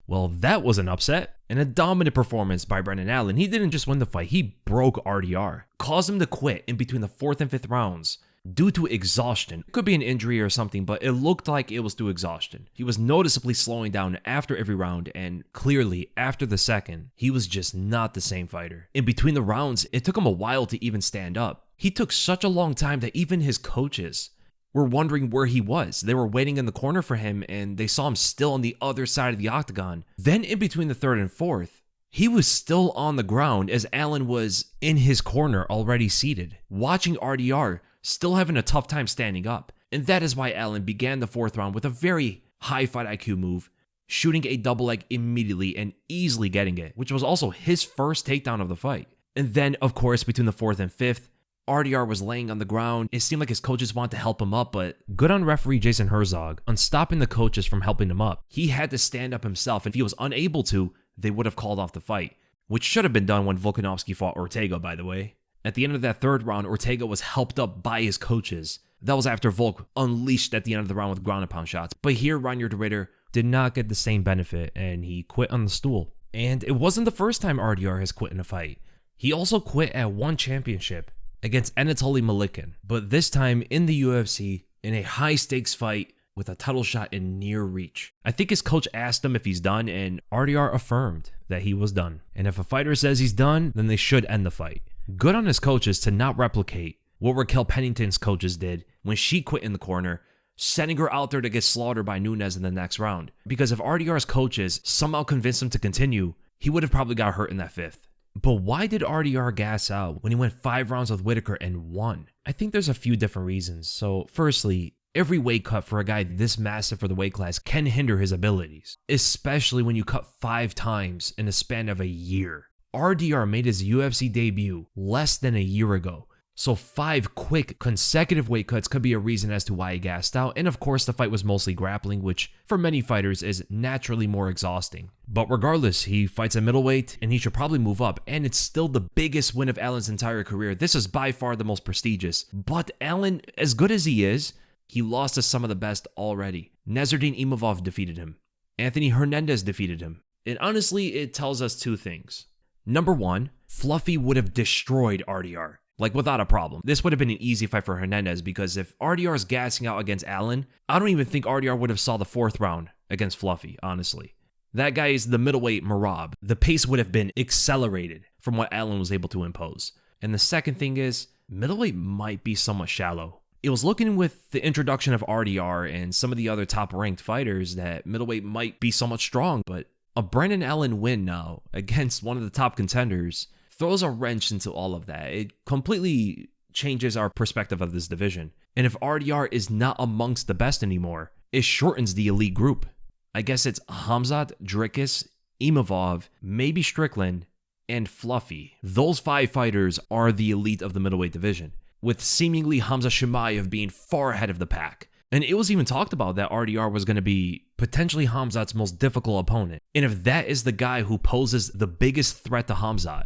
Well, that was an upset. And a dominant performance by Brendan Allen. He didn't just win the fight, he broke RDR. Caused him to quit in between the 4th and 5th rounds due to exhaustion. It could be an injury or something, but it looked like it was due to exhaustion. He was noticeably slowing down after every round, and clearly, after the second, he was just not the same fighter. In between the rounds, it took him a while to even stand up. He took such a long time that even his coaches were wondering where he was. They were waiting in the corner for him, and they saw him still on the other side of the octagon. Then in between the 3rd and 4th, he was still on the ground as Allen was in his corner already seated, watching RDR still having a tough time standing up. And that is why Allen began the 4th round with a very high fight IQ move, shooting a double leg immediately and easily getting it, which was also his first takedown of the fight. And then, of course, between the 4th and 5th, RDR was laying on the ground. It seemed like his coaches wanted to help him up, but good on referee Jason Herzog on stopping the coaches from helping him up. He had to stand up himself, and if he was unable to, they would have called off the fight, which should have been done when Volkanovski fought Ortega, by the way. At the end of that 3rd round, Ortega was helped up by his coaches. That was after Volk unleashed at the end of the round with ground and pound shots. But here, Reinier De Ridder did not get the same benefit, and he quit on the stool. And it wasn't the first time RDR has quit in a fight. He also quit at one championship against Anatoly Malikin, but this time in the UFC in a high-stakes fight with a title shot in near reach. I think his coach asked him if he's done, and RDR affirmed that he was done. And if a fighter says he's done, then they should end the fight. Good on his coaches to not replicate what Raquel Pennington's coaches did when she quit in the corner, sending her out there to get slaughtered by Nunes in the next round. Because if RDR's coaches somehow convinced him to continue, he would have probably got hurt in that 5th. But why did RDR gas out when he went 5 rounds with Whitaker and won? I think there's a few different reasons. So firstly, every weight cut for a guy this massive for the weight class can hinder his abilities, especially when you cut 5 times in the span of a year. RDR made his UFC debut less than a year ago, so 5 quick consecutive weight cuts could be a reason as to why he gassed out, and of course the fight was mostly grappling, which for many fighters is naturally more exhausting. But regardless, he fights at middleweight, and he should probably move up, and it's still the biggest win of Allen's entire career. This is by far the most prestigious, but Allen, as good as he is, he lost to some of the best already. Nasruddin Imavov defeated him. Anthony Hernandez defeated him. And honestly, it tells us 2 things. Number 1, Fluffy would have destroyed RDR, like without a problem. This would have been an easy fight for Hernandez, because if RDR is gassing out against Allen, I don't even think RDR would have saw the 4th round against Fluffy, honestly. That guy is the middleweight Marab. The pace would have been accelerated from what Allen was able to impose. And the second thing is, middleweight might be somewhat shallow. It was looking with the introduction of RDR and some of the other top-ranked fighters that middleweight might be somewhat strong, but a Brendan Allen win now against one of the top contenders throws a wrench into all of that. It completely changes our perspective of this division. And if RDR is not amongst the best anymore, it shortens the elite group. I guess it's Khamzat, Dricus, Imavov, maybe Strickland, and Fluffy. Those 5 fighters are the elite of the middleweight division, with seemingly Hamza Chimaev being far ahead of the pack. And it was even talked about that RDR was going to be potentially Khamzat's most difficult opponent. And if that is the guy who poses the biggest threat to Khamzat,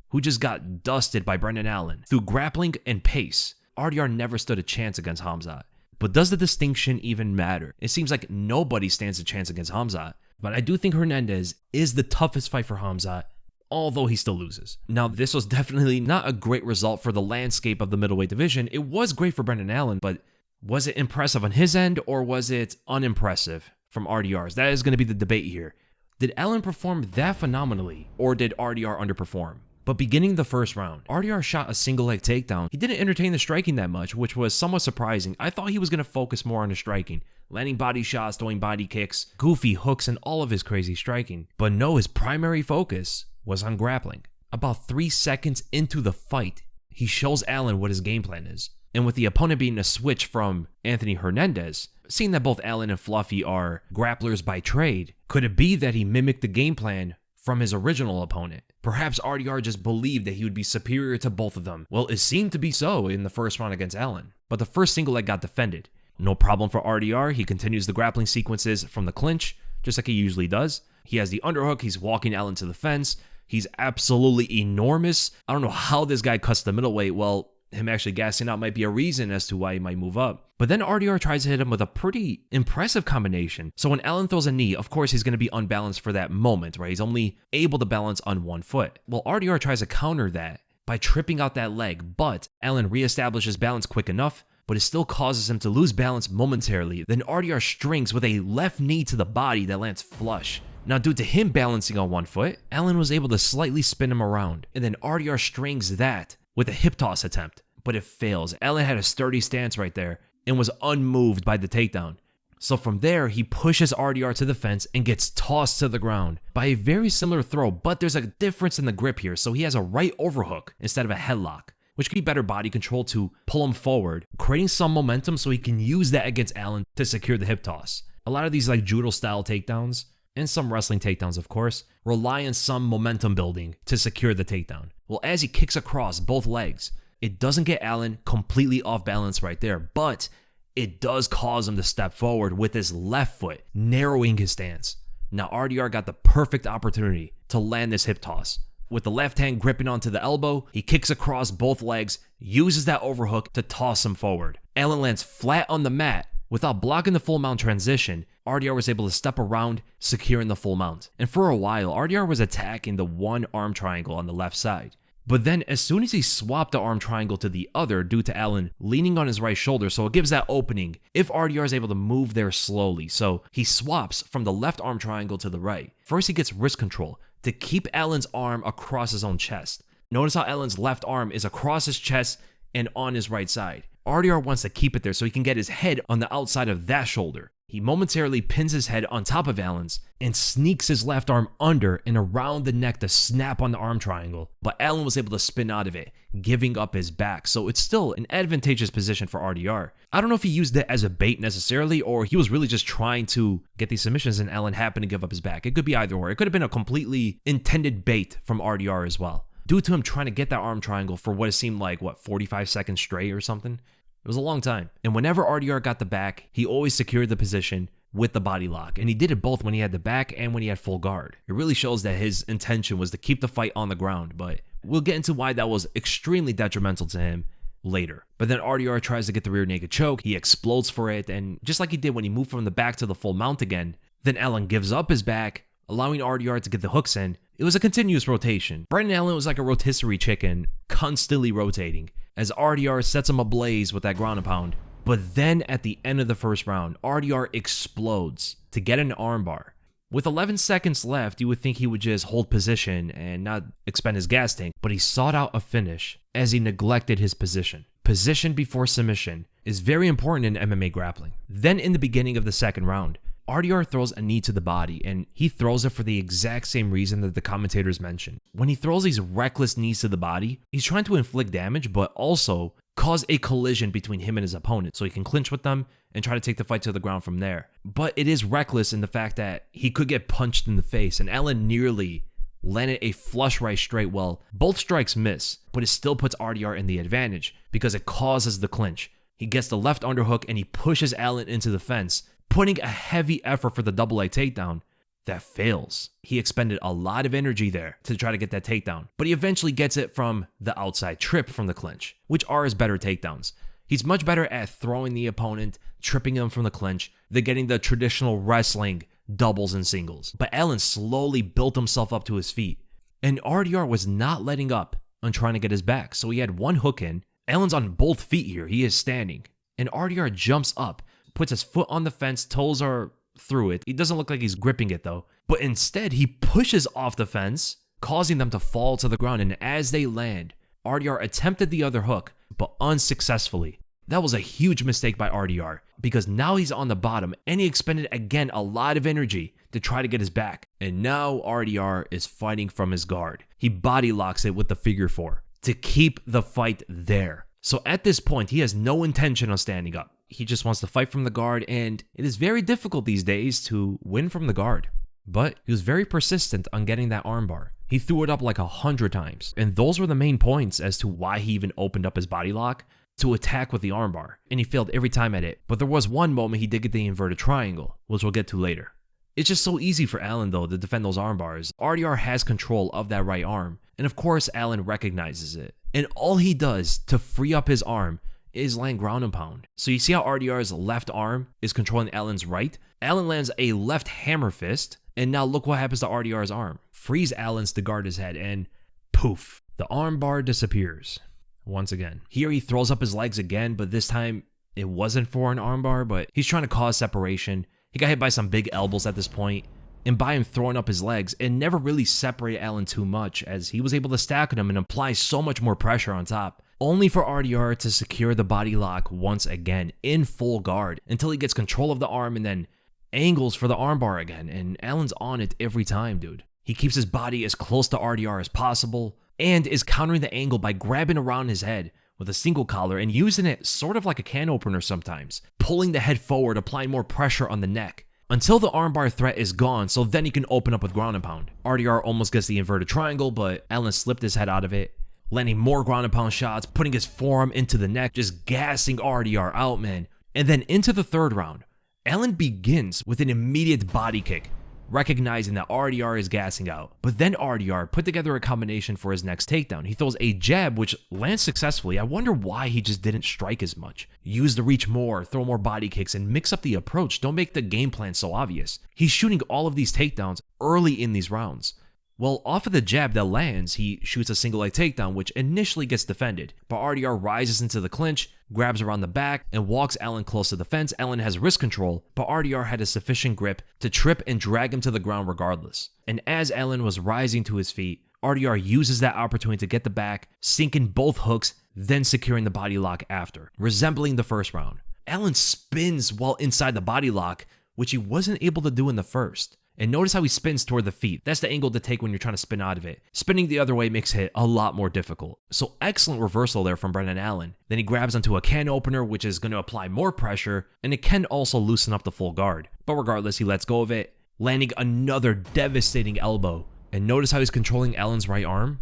who just got dusted by Brendan Allen through grappling and pace, RDR never stood a chance against Khamzat. But does the distinction even matter? It seems like nobody stands a chance against Khamzat. But I do think Hernandez is the toughest fight for Khamzat, although he still loses. Now, this was definitely not a great result for the landscape of the middleweight division. It was great for Brendan Allen, but was it impressive on his end, or was it unimpressive from RDR's? That is going to be the debate here. Did Allen perform that phenomenally, or did RDR underperform? But beginning the 1st round, RDR shot a single leg takedown. He didn't entertain the striking that much, which was somewhat surprising. I thought he was going to focus more on the striking, landing body shots, throwing body kicks, goofy hooks, and all of his crazy striking. But no, his primary focus was on grappling. About 3 seconds into the fight, he shows Allen what his game plan is. And with the opponent being a switch from Anthony Hernandez, seeing that both Allen and Fluffy are grapplers by trade, could it be that he mimicked the game plan from his original opponent? Perhaps RDR just believed that he would be superior to both of them. Well, it seemed to be so in the 1st round against Allen. But the first single leg got defended. No problem for RDR. He continues the grappling sequences from the clinch, just like he usually does. He has the underhook. He's walking Allen to the fence. He's absolutely enormous. I don't know how this guy cuts the middleweight. Well, Him actually gassing out might be a reason as to why he might move up. But then RDR tries to hit him with a pretty impressive combination. So when Allen throws a knee, of course he's going to be unbalanced for that moment, right? He's only able to balance on one foot. Well, RDR tries to counter that by tripping out that leg, but Allen reestablishes balance quick enough, but it still causes him to lose balance momentarily. Then RDR strings with a left knee to the body that lands flush. Now, due to him balancing on one foot, Allen was able to slightly spin him around, and then RDR strings that with a hip toss attempt, but it fails. Allen had a sturdy stance right there and was unmoved by the takedown. So from there, he pushes RDR to the fence and gets tossed to the ground by a very similar throw, but there's a difference in the grip here. So he has a right overhook instead of a headlock, which could be better body control to pull him forward, creating some momentum so he can use that against Allen to secure the hip toss. A lot of these like judo style takedowns, and some wrestling takedowns of course, rely on some momentum building to secure the takedown. Well, as he kicks across both legs, it doesn't get Allen completely off balance right there, but it does cause him to step forward with his left foot, narrowing his stance. Now RDR got the perfect opportunity to land this hip toss. With the left hand gripping onto the elbow, he kicks across both legs, uses that overhook to toss him forward. Allen lands flat on the mat. Without blocking the full mount transition, RDR was able to step around, securing the full mount. And for a while, RDR was attacking the one arm triangle on the left side. But then as soon as he swapped the arm triangle to the other due to Allen leaning on his right shoulder, so it gives that opening if RDR is able to move there slowly. So he swaps from the left arm triangle to the right. First he gets wrist control to keep Allen's arm across his own chest. Notice how Allen's left arm is across his chest and on his right side. RDR wants to keep it there so he can get his head on the outside of that shoulder. He momentarily pins his head on top of Allen's and sneaks his left arm under and around the neck to snap on the arm triangle. But Allen was able to spin out of it, giving up his back. So it's still an advantageous position for RDR. I don't know if he used it as a bait necessarily, or he was really just trying to get these submissions and Allen happened to give up his back. It could be either or. It could have been a completely intended bait from RDR as well, due to him trying to get that arm triangle for what it seemed like, 45 seconds straight or something? It was a long time. And whenever RDR got the back, he always secured the position with the body lock. And he did it both when he had the back and when he had full guard. It really shows that his intention was to keep the fight on the ground, but we'll get into why that was extremely detrimental to him later. But then RDR tries to get the rear naked choke. He explodes for it. And just like he did when he moved from the back to the full mount again, then Allen gives up his back, allowing RDR to get the hooks in. It was a continuous rotation. Brendan Allen was like a rotisserie chicken, constantly rotating, as RDR sets him ablaze with that ground and pound. But then at the end of the first round, RDR explodes to get an armbar. With 11 seconds left, you would think he would just hold position and not expend his gas tank, but he sought out a finish as he neglected his position. Position before submission is very important in MMA grappling. Then in the beginning of the second round, RDR throws a knee to the body, and he throws it for the exact same reason that the commentators mentioned. When he throws these reckless knees to the body, he's trying to inflict damage, but also cause a collision between him and his opponent, so he can clinch with them and try to take the fight to the ground from there. But it is reckless in the fact that he could get punched in the face, and Allen nearly landed a flush right straight. Well, both strikes miss, but it still puts RDR in the advantage because it causes the clinch. He gets the left underhook and he pushes Allen into the fence, putting a heavy effort for the double leg takedown that fails. He expended a lot of energy there to try to get that takedown, but he eventually gets it from the outside trip from the clinch, which are his better takedowns. He's much better at throwing the opponent, tripping them from the clinch, than getting the traditional wrestling doubles and singles. But Allen slowly built himself up to his feet, and RDR was not letting up on trying to get his back, so he had one hook in. Allen's on both feet here. He is standing, and RDR jumps up, puts his foot on the fence, toes are through it. He doesn't look like he's gripping it though, but instead he pushes off the fence, causing them to fall to the ground. And as they land, RDR attempted the other hook, but unsuccessfully. That was a huge mistake by RDR because now he's on the bottom and he expended again a lot of energy to try to get his back. And now RDR is fighting from his guard. He body locks it with the figure four to keep the fight there. So at this point, he has no intention of standing up. He just wants to fight from the guard, and it is very difficult these days to win from the guard. But he was very persistent on getting that armbar. He threw it up like 100 times, and those were the main points as to why he even opened up his body lock to attack with the armbar, and he failed every time at it. But there was one moment he did get the inverted triangle, which we'll get to later. It's just so easy for Allen though to defend those arm bars. RDR has control of that right arm, and of course Allen recognizes it. And all he does to free up his arm is land ground and pound. So you see how RDR's left arm is controlling Allen's right? Allen lands a left hammer fist, and now look what happens to RDR's arm. Frees Allen's to guard his head, and poof, the arm bar disappears. Once again. Here he throws up his legs again, but this time it wasn't for an armbar, but he's trying to cause separation. He got hit by some big elbows at this point, and by him throwing up his legs, it never really separated Allen too much, as he was able to stack on him and apply so much more pressure on top, only for RDR to secure the body lock once again in full guard until he gets control of the arm and then angles for the armbar again, and Allen's on it every time, dude. He keeps his body as close to RDR as possible, and is countering the angle by grabbing around his head with a single collar and using it sort of like a can opener sometimes, pulling the head forward, applying more pressure on the neck until the armbar threat is gone, so then he can open up with ground and pound. RDR almost gets the inverted triangle, but Allen slipped his head out of it, landing more ground and pound shots, putting his forearm into the neck, just gassing RDR out, man. And then into the third round, Allen begins with an immediate body kick, recognizing that RDR is gassing out. But then RDR put together a combination for his next takedown. He throws a jab, which lands successfully. I wonder why he just didn't strike as much. Use the reach more, throw more body kicks, and mix up the approach. Don't make the game plan so obvious. He's shooting all of these takedowns early in these rounds. Well, off of the jab that lands, he shoots a single leg takedown, which initially gets defended. But RDR rises into the clinch, grabs around the back, and walks Allen close to the fence. Allen has wrist control, but RDR had a sufficient grip to trip and drag him to the ground regardless. And as Allen was rising to his feet, RDR uses that opportunity to get the back, sinking both hooks, then securing the body lock after, resembling the first round. Allen spins while inside the body lock, which he wasn't able to do in the first. And notice how he spins toward the feet. That's the angle to take when you're trying to spin out of it. Spinning the other way makes it a lot more difficult. So excellent reversal there from Brendan Allen. Then he grabs onto a can opener, which is going to apply more pressure, and it can also loosen up the full guard. But regardless, he lets go of it, landing another devastating elbow. And notice how he's controlling Allen's right arm?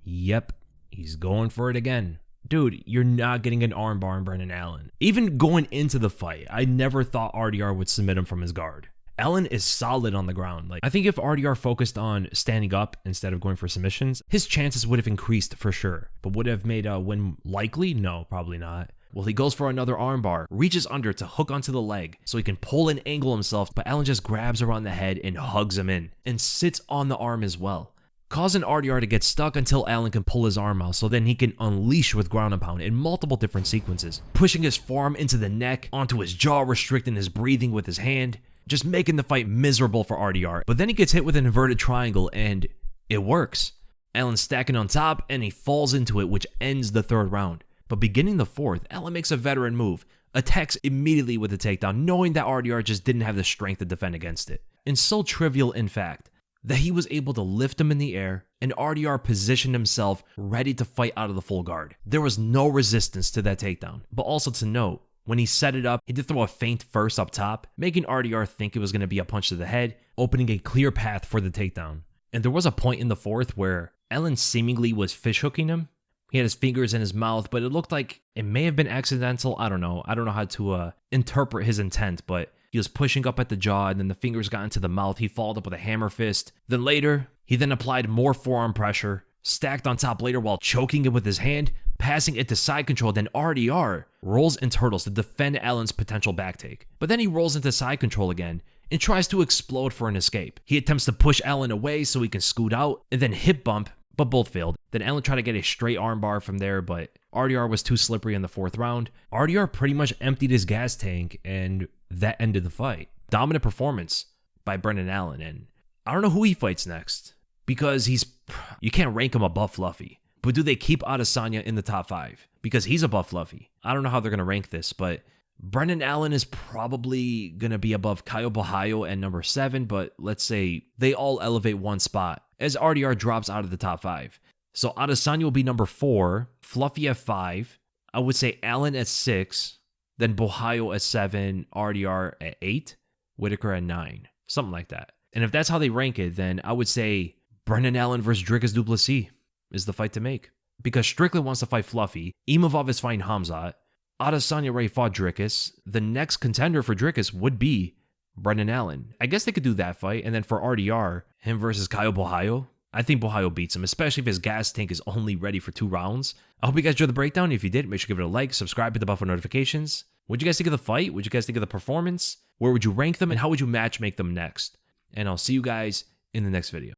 Yep, he's going for it again. Dude, you're not getting an armbar on Brendan Allen. Even going into the fight, I never thought RDR would submit him from his guard. Allen is solid on the ground. I think if RDR focused on standing up instead of going for submissions, his chances would have increased for sure. But would have made a win likely? No, probably not. Well, he goes for another armbar, reaches under to hook onto the leg so he can pull and angle himself, but Allen just grabs around the head and hugs him in, and sits on the arm as well, causing RDR to get stuck until Allen can pull his arm out so then he can unleash with ground and pound in multiple different sequences, pushing his forearm into the neck, onto his jaw, restricting his breathing with his hand, just making the fight miserable for RDR. But then he gets hit with an inverted triangle and it works. Allen's stacking on top and he falls into it, which ends the third round. But beginning the fourth, Allen makes a veteran move, attacks immediately with a takedown, knowing that RDR just didn't have the strength to defend against it. And so trivial, in fact, that he was able to lift him in the air and RDR positioned himself ready to fight out of the full guard. There was no resistance to that takedown. But also to note, when he set it up, he did throw a feint first up top, making RDR think it was going to be a punch to the head, opening a clear path for the takedown. And there was a point in the fourth where Allen seemingly was fishhooking him. He had his fingers in his mouth, but it looked like it may have been accidental. I don't know how to interpret his intent, but he was pushing up at the jaw and then the fingers got into the mouth. He followed up with a hammer fist. Then later, he then applied more forearm pressure, stacked on top later while choking it with his hand, passing it to side control. Then RDR rolls and turtles to defend Allen's potential back take. But then he rolls into side control again and tries to explode for an escape. He attempts to push Allen away so he can scoot out and then hip bump, but both failed. Then Allen tried to get a straight armbar from there, but RDR was too slippery in the fourth round. RDR pretty much emptied his gas tank and that ended the fight. Dominant performance by Brendan Allen, and I don't know who he fights next because you can't rank him above Fluffy. But do they keep Adesanya in the top 5? Because he's above Fluffy. I don't know how they're going to rank this, but Brendan Allen is probably going to be above Caio Borralho at number 7, but let's say they all elevate one spot as RDR drops out of the top 5. So Adesanya will be number 4, Fluffy at 5, I would say Allen at 6, then Borralho at 7, RDR at 8, Whitaker at 9, something like that. And if that's how they rank it, then I would say Brendan Allen versus Dricus du Plessis is the fight to make. Because Strickland wants to fight Fluffy, Imavov is fighting Khamzat, Adesanya already fought Dricus. The next contender for Dricus would be Brendan Allen. I guess they could do that fight, and then for RDR, him versus Caio Borralho. I think Ohio beats him, especially if his gas tank is only ready for 2 rounds. I hope you guys enjoyed the breakdown. If you did, make sure to give it a like, subscribe, hit the bell for notifications. What'd you guys think of the fight? What'd you guys think of the performance? Where would you rank them, and how would you match make them next? And I'll see you guys in the next video.